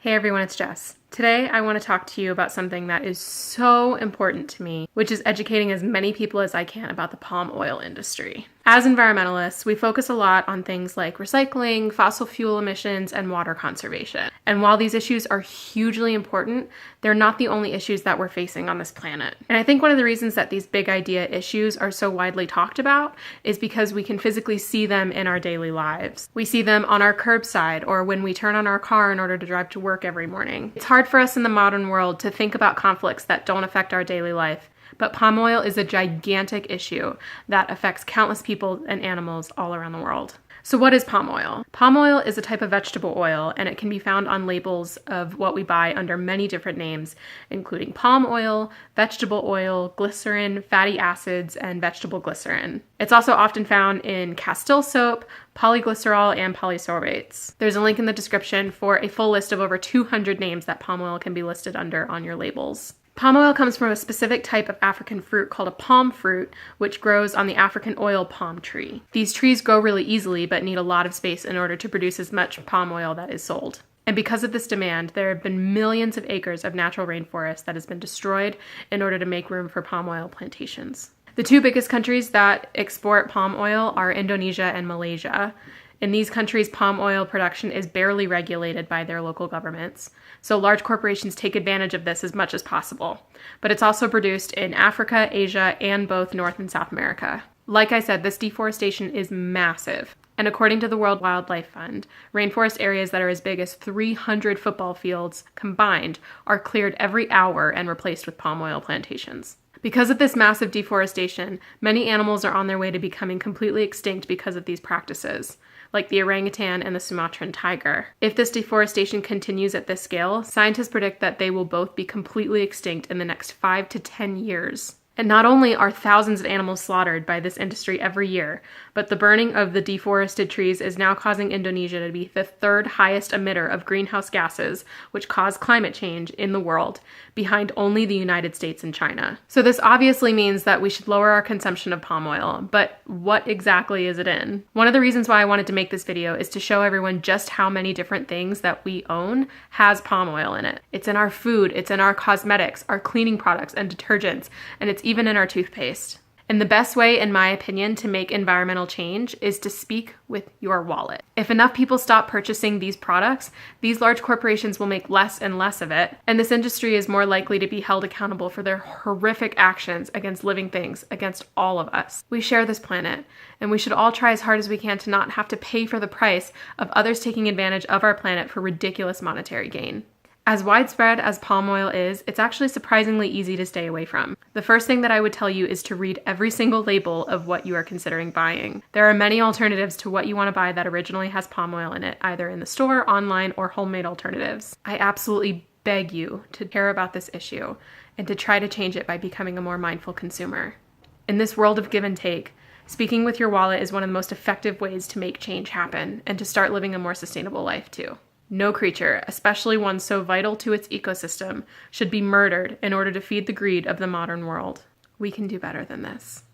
Hey everyone, it's Jess. Today I want to talk to you about something that is so important to me, which is educating as many people as I can about the palm oil industry. As environmentalists, we focus a lot on things like recycling, fossil fuel emissions, and water conservation. And while these issues are hugely important, they're not the only issues that we're facing on this planet. And I think one of the reasons that these big idea issues are so widely talked about is because we can physically see them in our daily lives. We see them on our curbside or when we turn on our car in order to drive to work every morning. It's hard for us in the modern world to think about conflicts that don't affect our daily life, but palm oil is a gigantic issue that affects countless people and animals all around the world. So what is palm oil? Palm oil is a type of vegetable oil, and it can be found on labels of what we buy under many different names, including palm oil, vegetable oil, glycerin, fatty acids, and vegetable glycerin. It's also often found in Castile soap, polyglycerol, and polysorbates. There's a link in the description for a full list of over 200 names that palm oil can be listed under on your labels. Palm oil comes from a specific type of African fruit called a palm fruit, which grows on the African oil palm tree. These trees grow really easily, but need a lot of space in order to produce as much palm oil that is sold. And because of this demand, there have been millions of acres of natural rainforest that has been destroyed in order to make room for palm oil plantations. The two biggest countries that export palm oil are Indonesia and Malaysia. In these countries, palm oil production is barely regulated by their local governments, so large corporations take advantage of this as much as possible. But it's also produced in Africa, Asia, and both North and South America. Like I said, this deforestation is massive. And according to the World Wildlife Fund, rainforest areas that are as big as 300 football fields combined are cleared every hour and replaced with palm oil plantations. Because of this massive deforestation, many animals are on their way to becoming completely extinct because of these practices, like the orangutan and the Sumatran tiger. If this deforestation continues at this scale, scientists predict that they will both be completely extinct in the next 5 to 10 years. And not only are thousands of animals slaughtered by this industry every year, but the burning of the deforested trees is now causing Indonesia to be the third highest emitter of greenhouse gases, which cause climate change in the world, behind only the United States and China. So this obviously means that we should lower our consumption of palm oil, but what exactly is it in? One of the reasons why I wanted to make this video is to show everyone just how many different things that we own has palm oil in it. It's in our food, it's in our cosmetics, our cleaning products and detergents, and it's even in our toothpaste. And the best way, in my opinion, to make environmental change is to speak with your wallet. If enough people stop purchasing these products, these large corporations will make less and less of it, and this industry is more likely to be held accountable for their horrific actions against living things, against all of us. We share this planet, and we should all try as hard as we can to not have to pay for the price of others taking advantage of our planet for ridiculous monetary gain. As widespread as palm oil is, it's actually surprisingly easy to stay away from. The first thing that I would tell you is to read every single label of what you are considering buying. There are many alternatives to what you want to buy that originally has palm oil in it, either in the store, online, or homemade alternatives. I absolutely beg you to care about this issue and to try to change it by becoming a more mindful consumer. In this world of give and take, speaking with your wallet is one of the most effective ways to make change happen and to start living a more sustainable life too. No creature, especially one so vital to its ecosystem, should be murdered in order to feed the greed of the modern world. We can do better than this.